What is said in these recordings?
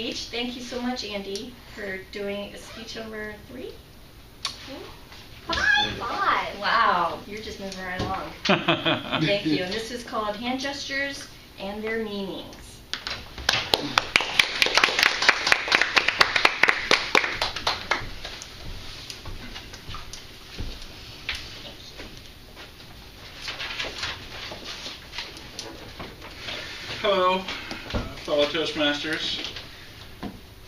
speech. Thank you so much, Andy, for doing speech number 3? 5. Wow, you're just moving right along. Thank you. And this is called Hand Gestures and Their Meanings. Hello, fellow Toastmasters.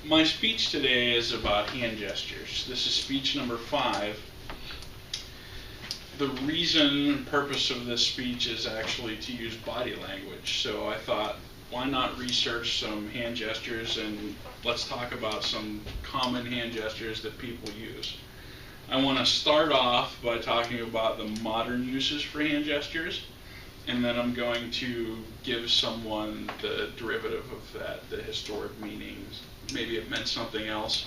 My speech today is about hand gestures. This is speech number 5. The reason and purpose of this speech is actually to use body language. So I thought, why not research some hand gestures and let's talk about some common hand gestures that people use. I want to start off by talking about the modern uses for hand gestures. And then I'm going to give someone the derivative of that, the historic meanings. Maybe it meant something else.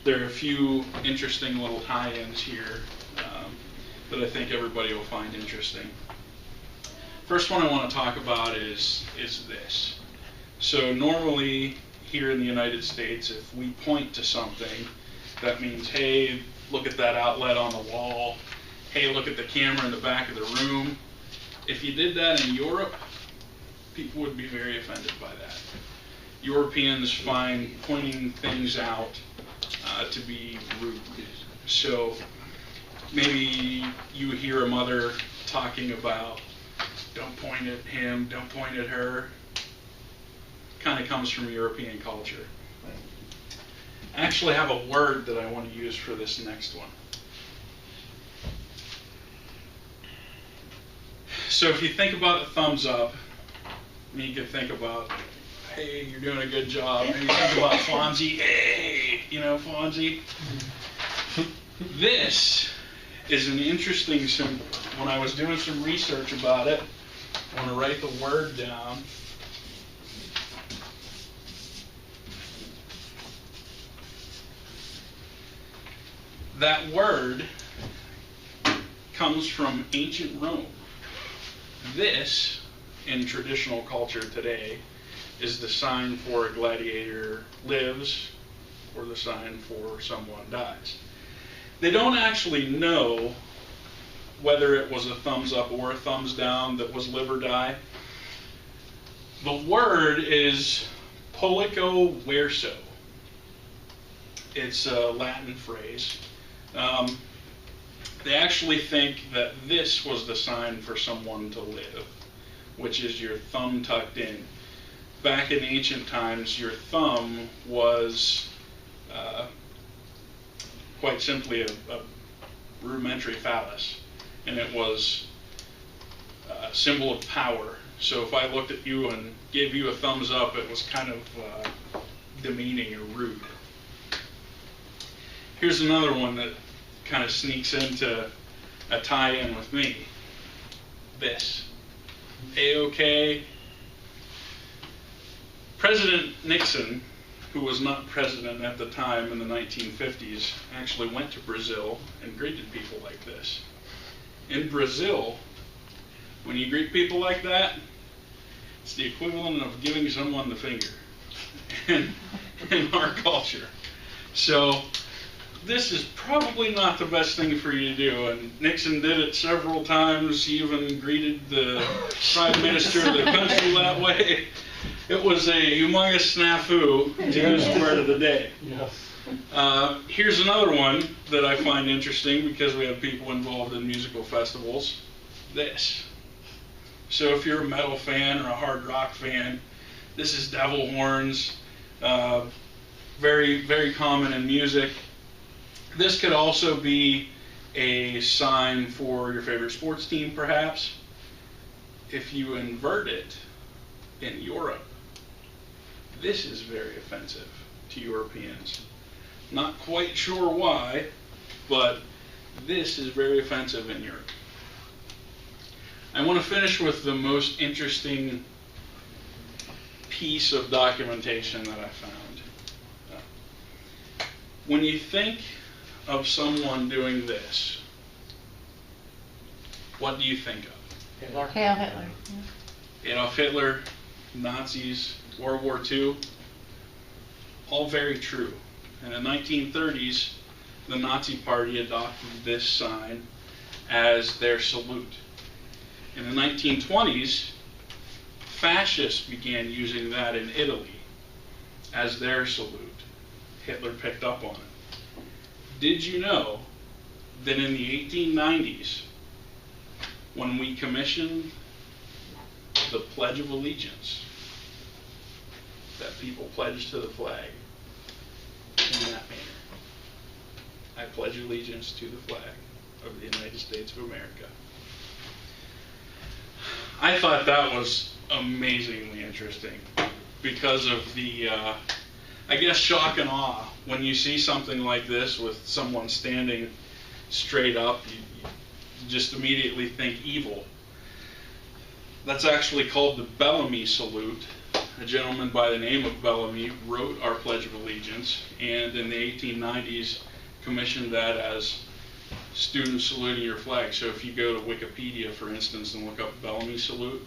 There are a few interesting little tie-ins here that I think everybody will find interesting. First one I want to talk about is this. So normally here in the United States, if we point to something, that means, hey, look at that outlet on the wall. Hey, look at the camera in the back of the room. If you did that in Europe, people would be very offended by that. Europeans find pointing things out to be rude. So maybe you hear a mother talking about, don't point at him, don't point at her. Kind of comes from European culture. I actually have a word that I want to use for this next one. So if you think about a thumbs up, you can think about, hey, you're doing a good job. Maybe think about Fonzie, hey, you know, Fonzie. This is an interesting symbol. When I was doing some research about it, I want to write the word down. That word comes from ancient Rome. This, in traditional culture today, is the sign for a gladiator lives or the sign for someone dies. They don't actually know whether it was a thumbs up or a thumbs down that was live or die. The word is pollico verso. It's a Latin phrase. They actually think that this was the sign for someone to live, which is your thumb tucked in. Back in ancient times, your thumb was quite simply a rudimentary phallus, and it was a symbol of power. So if I looked at you and gave you a thumbs up, it was kind of demeaning or rude. Here's another one that kind of sneaks into a tie-in with me. This. A-OK. President Nixon, who was not president at the time in the 1950s, actually went to Brazil and greeted people like this. In Brazil, when you greet people like that, it's the equivalent of giving someone the finger in our culture. So this is probably not the best thing for you to do, and Nixon did it several times. He even greeted the Prime Minister of the country that way. It was a humongous snafu, to use the word of the day. Yes. Here's another one that I find interesting because we have people involved in musical festivals. This. So if you're a metal fan or a hard rock fan, this is devil horns. Very, very common in music. This could also be a sign for your favorite sports team, perhaps. If you invert it in Europe, this is very offensive to Europeans. Not quite sure why, but this is very offensive in Europe. I want to finish with the most interesting piece of documentation that I found. When you think of someone doing this, what do you think of? Hail Hitler. Adolf Hitler, Nazis, World War II. all very true. In the 1930s, the Nazi Party adopted this sign as their salute. In the 1920s, fascists began using that in Italy as their salute. Hitler picked up on it. Did you know that in the 1890s, when we commissioned the Pledge of Allegiance, that people pledged to the flag in that manner? I pledge allegiance to the flag of the United States of America. I thought that was amazingly interesting because of the, I guess, shock and awe. When you see something like this with someone standing straight up, you just immediately think evil. That's actually called the Bellamy salute. A gentleman by the name of Bellamy wrote our Pledge of Allegiance, and in the 1890s commissioned that as students saluting your flag. So if you go to Wikipedia, for instance, and look up Bellamy salute,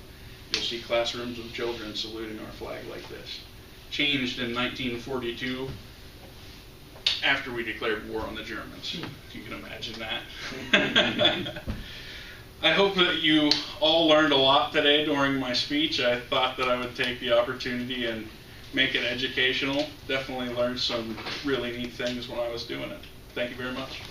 you'll see classrooms of children saluting our flag like this. Changed in 1942 after we declared war on the Germans. If you can imagine that. I hope that you all learned a lot today during my speech. I thought that I would take the opportunity and make it educational. Definitely learned some really neat things when I was doing it. Thank you very much.